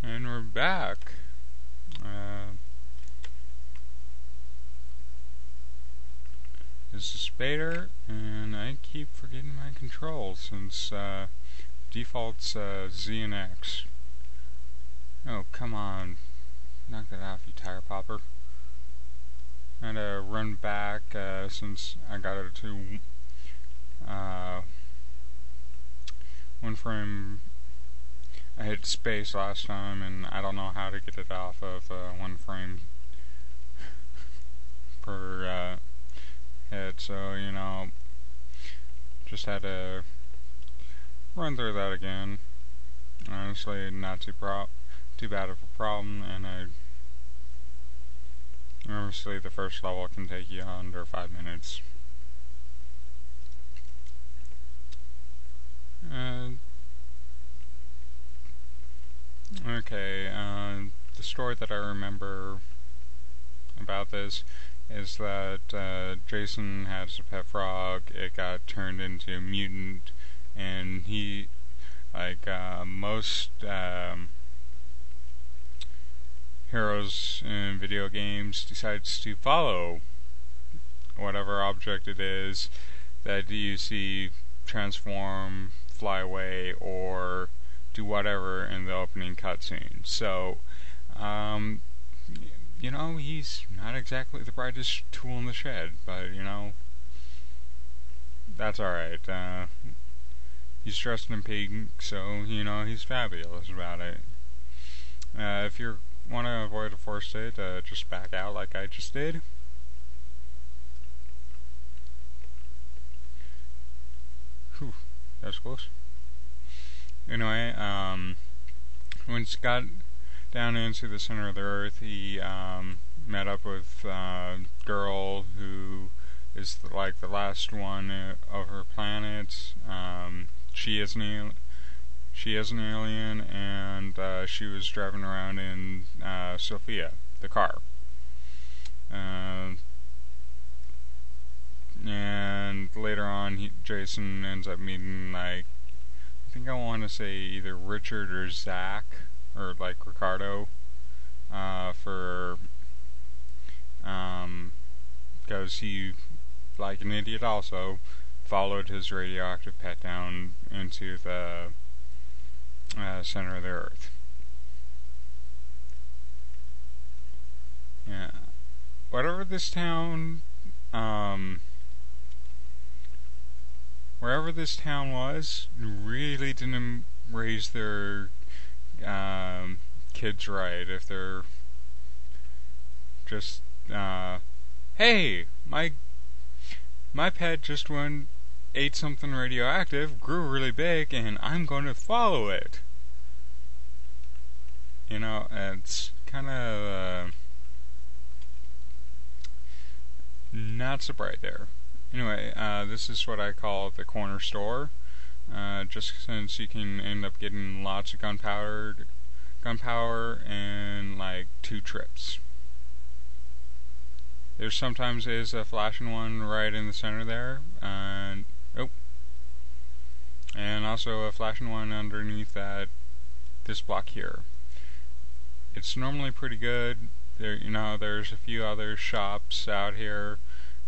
And we're back. This is Spader, and I keep forgetting my controls since default's Z and X. Oh, come on. Knock that off, you tire popper. I had to run back since I got it to one frame. I hit space last time, and I don't know how to get it off of one frame per hit, so, you know, just had to run through that again. Honestly, not too bad of a problem, and obviously the first level can take you under 5 minutes. Okay, the story that I remember about this is that Jason has a pet frog. It got turned into a mutant, and he, like most heroes in video games, decides to follow whatever object it is that you see transform, fly away, or do whatever in the opening cutscene. So, you know, he's not exactly the brightest tool in the shed, but, you know, that's alright. He's dressed in pink, so, you know, he's fabulous about it. If you want to avoid a forced state, just back out like I just did. Whew, that was close. Anyway, once he got down into the center of the earth, he met up with a girl who is like the last one of her planet. She is an alien, and she was driving around in Sophia, the car. And later on, Jason ends up meeting, like, I think I want to say either Richard or Zach, or like Ricardo, because he, like an idiot also, followed his radioactive pet down into the center of the earth. Yeah. Whatever this town, wherever this town was, really didn't raise their kids right. If they're just, hey, my pet just ate something radioactive, grew really big, and I'm going to follow it. You know, it's kind of not so bright there. Anyway, this is what I call the corner store. Just since you can end up getting lots of gunpowder in like 2 trips. There sometimes is a flashing one right in the center there, and also a flashing one underneath this block here. It's normally pretty good. There, you know, there's a few other shops out here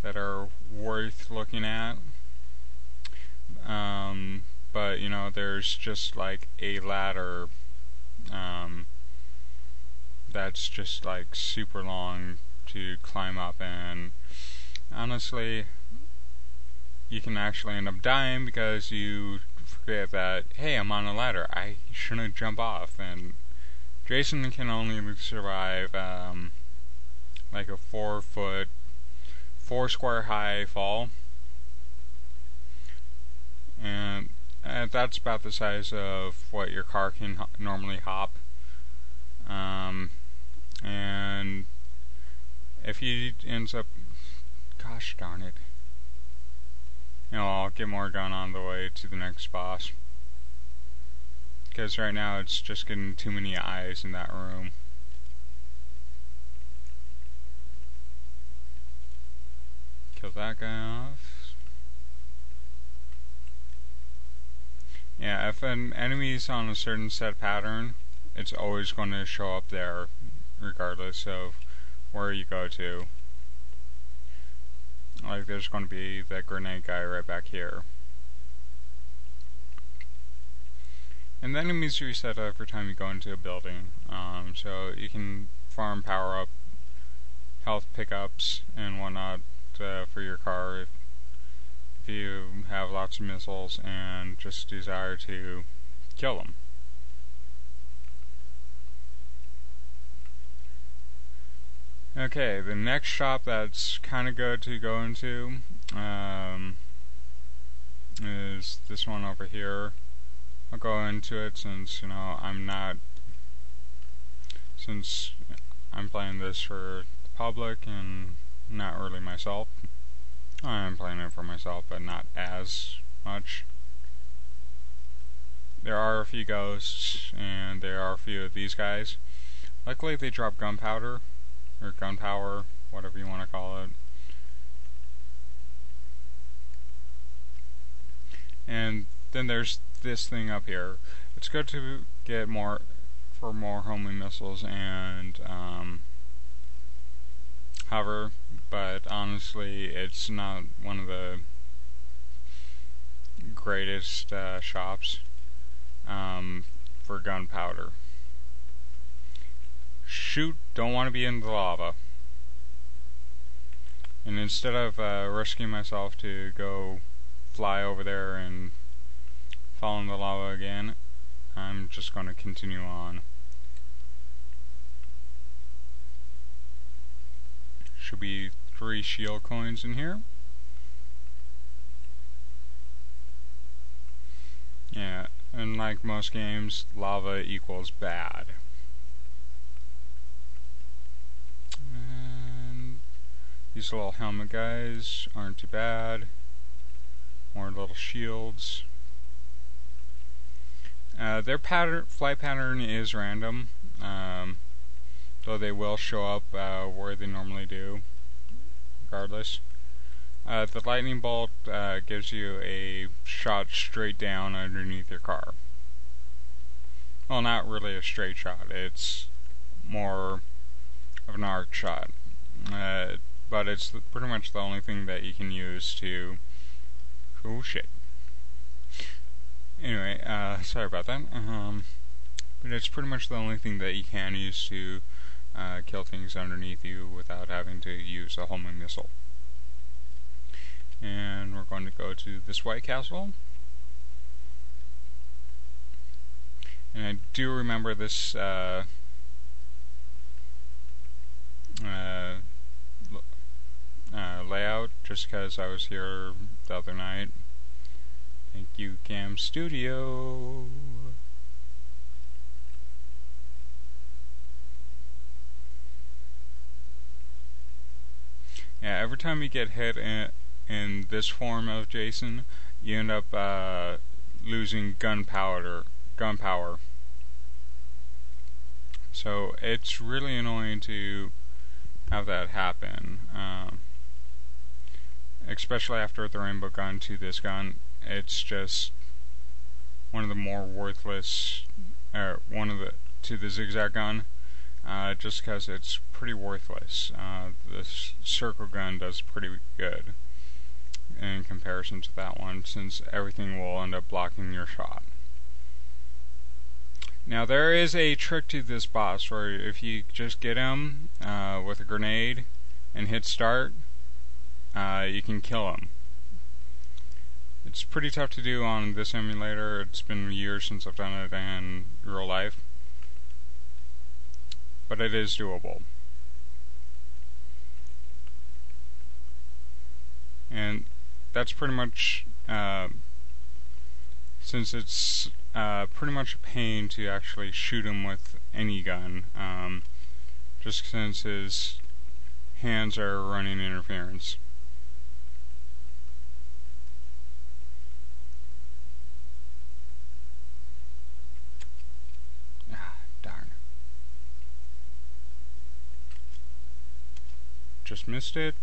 that are worth looking at. But, you know, there's just like a ladder that's just like super long to climb up, and honestly, you can actually end up dying because you forget that, hey, I'm on a ladder, I shouldn't jump off, and Jason can only survive like a 4 square high fall, and that's about the size of what your car can normally hop. And if he ends up, gosh darn it, you know, I'll get more gun on the way to the next boss, because right now it's just getting too many eyes in that room. Kill that guy off. Yeah, if an enemy's on a certain set pattern, it's always going to show up there, regardless of where you go to. Like, there's going to be that grenade guy right back here. And the enemies reset every time you go into a building, so you can farm power up, health pickups, and whatnot for your car if you have lots of missiles and just desire to kill them. Okay, the next shop that's kind of good to go into is this one over here. I'll go into it since, since I'm playing this for the public and not really myself. I'm playing it for myself, but not as much. There are a few ghosts, and there are a few of these guys. Luckily they drop gunpowder, or gunpower, whatever you want to call it. And then there's this thing up here. It's good to get more homing missiles and hover, but honestly it's not one of the greatest shops for gunpowder. Shoot, don't want to be in the lava. And instead of risking myself to go fly over there and fall in the lava again, I'm just going to continue on. Should be 3 shield coins in here. Yeah, and like most games, lava equals bad. And these little helmet guys aren't too bad. More little shields. Their flight pattern is random, though they will show up where they normally do, regardless. The lightning bolt gives you a shot straight down underneath your car. Well, not really a straight shot, it's more of an arc shot. But it's pretty much the only thing that you can use to... Oh shit. Anyway, sorry about that. But it's pretty much the only thing that you can use to kill things underneath you without having to use a homing missile. And we're going to go to this White Castle. And I do remember this layout just because I was here the other night. Thank you, Cam Studio. Yeah, every time you get hit in this form of Jason, you end up losing gunpower. So it's really annoying to have that happen. Especially after the rainbow gun to this gun. It's just one of the more worthless, to the zigzag gun, just because it's pretty worthless. The circle gun does pretty good in comparison to that one, since everything will end up blocking your shot. Now there is a trick to this boss where if you just get him with a grenade and hit start, you can kill him. It's pretty tough to do on this emulator. It's been years since I've done it in real life, but it is doable. And that's pretty much, since it's pretty much a pain to actually shoot him with any gun, just since his hands are running interference. Just missed it.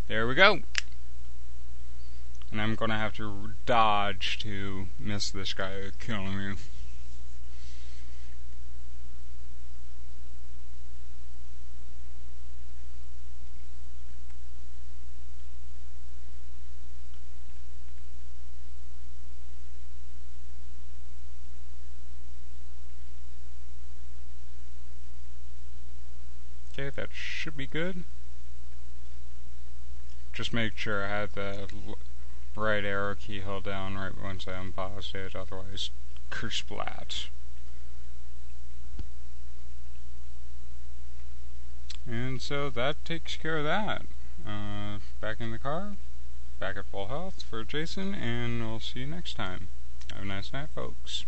There we go. And I'm gonna have to dodge to miss this guy killing me. Okay, that should be good. Just make sure I had the right arrow key held down right once I unpaused it, otherwise kersplat. And so that takes care of that. Back in the car, back at full health for Jason, and we'll see you next time. Have a nice night, folks.